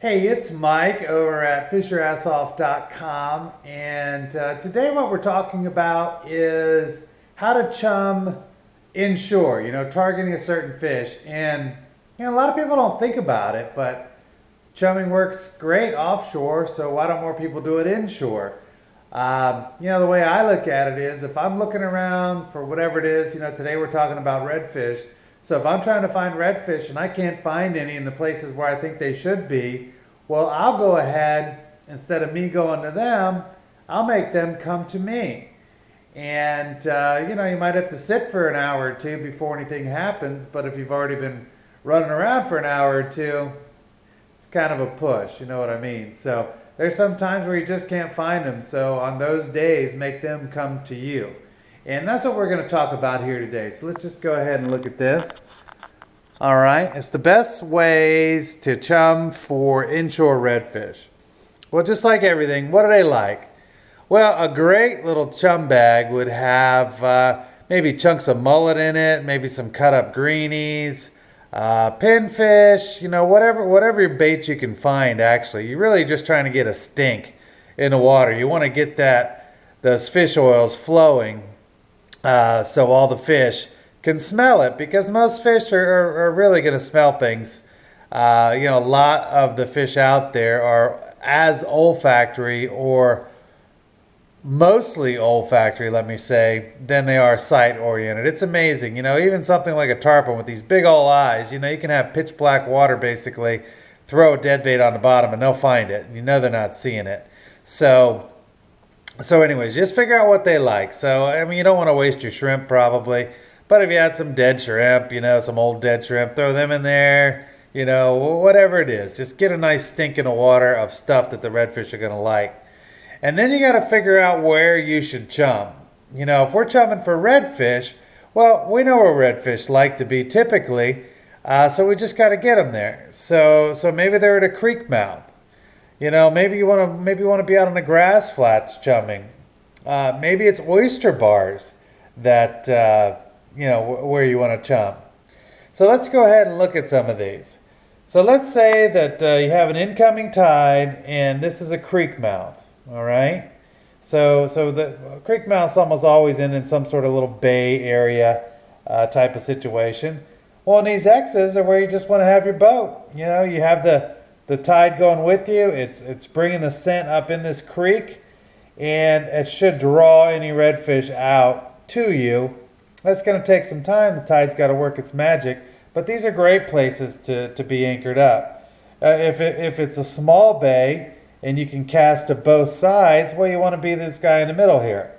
Hey, it's Mike over at fishyourassoff.com, and today what we're talking about is how to chum inshore, targeting a certain fish. And a lot of people don't think about it, but chumming works great offshore, so why don't more people do it inshore? The way I look at it is if I'm looking around for whatever it is, today we're talking about redfish. So if I'm trying to find redfish and I can't find any in the places where I think they should be, well, I'll go ahead, instead of me going to them, I'll make them come to me. And, you might have to sit for an hour or two before anything happens, but if you've already been running around for an hour or two, it's kind of a push, you know what I mean? So there's some times where you just can't find them, so on those days, make them come to you. And that's what we're going to talk about here today. So let's just go ahead and look at this. All right, it's the best ways to chum for inshore redfish. Well, just like everything, what do they like? Well, a great little chum bag would have maybe chunks of mullet in it, maybe some cut up greenies, pinfish, whatever bait you can find. Actually, you're really just trying to get a stink in the water. You want to get those fish oils flowing. So all the fish can smell it, because most fish are really going to smell things. A lot of the fish out there are as olfactory, or mostly olfactory, let me say, than they are sight oriented. It's amazing. Even something like a tarpon with these big old eyes, you can have pitch black water basically, throw a dead bait on the bottom and they'll find it. They're not seeing it. So anyways, just figure out what they like. So, you don't want to waste your shrimp probably, but if you had some dead shrimp, some old dead shrimp, throw them in there, whatever it is. Just get a nice stink in the water of stuff that the redfish are going to like. And then you got to figure out where you should chum. If we're chumming for redfish, well, we know where redfish like to be typically, so we just got to get them there. So maybe they're at a creek mouth. Maybe you want to be out on the grass flats chumming. Maybe it's oyster bars that where you want to chum. So let's go ahead and look at some of these. So let's say that you have an incoming tide and this is a creek mouth. All right. So the creek mouth's almost always in some sort of little bay area type of situation. Well, and these X's are where you just want to have your boat. You have the tide going with you. It's bringing the scent up in this creek, and it should draw any redfish out to you. That's going to take some time. The tide's got to work its magic, but these are great places to be anchored up. If it's a small bay and you can cast to both sides, well, you want to be this guy in the middle here.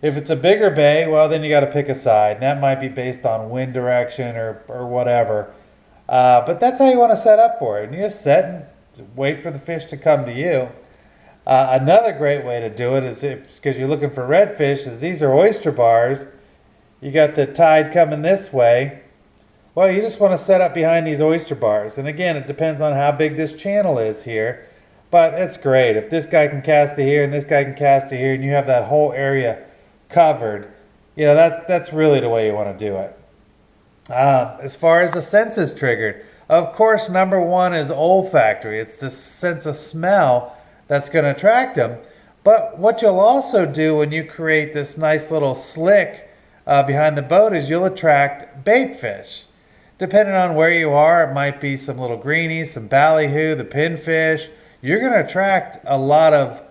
If it's a bigger bay, well, then you got to pick a side, and that might be based on wind direction or whatever. But that's how you want to set up for it. And you just set and wait for the fish to come to you. Another great way to do it is because you're looking for redfish, is these are oyster bars. You got the tide coming this way. Well, you just want to set up behind these oyster bars. And again, it depends on how big this channel is here. But it's great. If this guy can cast to here and this guy can cast to here and you have that whole area covered, that's really the way you want to do it. As far as the senses triggered, of course, number one is olfactory. It's the sense of smell that's going to attract them. But what you'll also do when you create this nice little slick behind the boat is you'll attract bait fish. Depending on where you are, it might be some little greenies, some ballyhoo, the pinfish. You're going to attract a lot of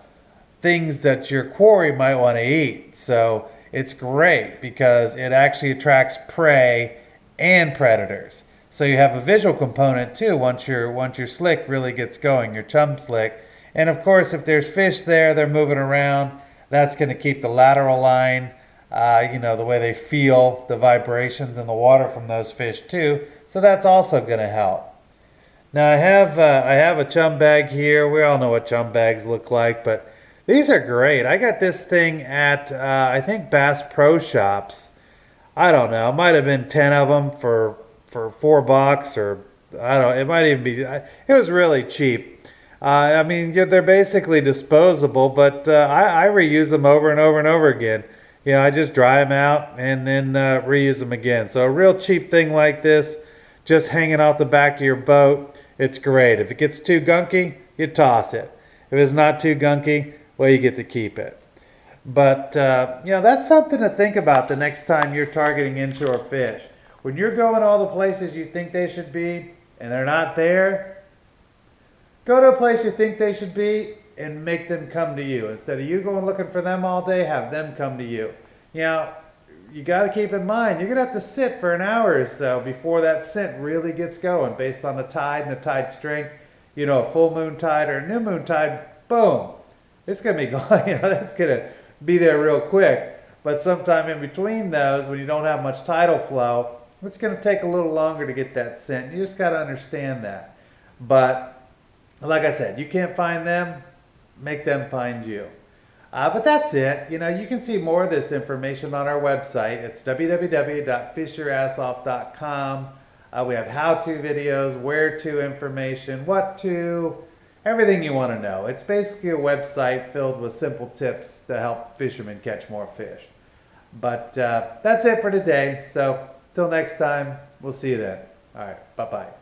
things that your quarry might want to eat. So it's great because it actually attracts prey and predators. So you have a visual component too once your slick really gets going, your chum slick. And of course, if there's fish there, they're moving around, that's going to keep the lateral line, the way they feel the vibrations in the water from those fish too. So that's also going to help. Now I have a chum bag here. We all know what chum bags look like, but these are great. I got this thing at I think Bass Pro Shops. I don't know. It might have been 10 of them for $4, or I don't know. It might even be. It was really cheap. They're basically disposable, but I reuse them over and over and over again. I just dry them out and then reuse them again. So a real cheap thing like this, just hanging off the back of your boat, it's great. If it gets too gunky, you toss it. If it's not too gunky, well, you get to keep it. But, you know, that's something to think about the next time you're targeting inshore fish. When you're going all the places you think they should be and they're not there, go to a place you think they should be and make them come to you. Instead of you going looking for them all day, have them come to you. You know, you got to keep in mind, you're going to have to sit for an hour or so before that scent really gets going based on the tide and the tide strength. You know, a full moon tide or a new moon tide, boom, it's going to be going, you know, that's going to be there real quick. But sometime in between those, when you don't have much tidal flow, it's going to take a little longer to get that scent. You just got to understand that. But like I said, you can't find them, make them find you. But that's it. You know, you can see more of this information on our website. It's www.fishyourassoff.com. We have how-to videos, where-to information, what to, everything you want to know. It's basically a website filled with simple tips to help fishermen catch more fish. But that's it for today. So till next time, we'll see you then. All right, bye-bye.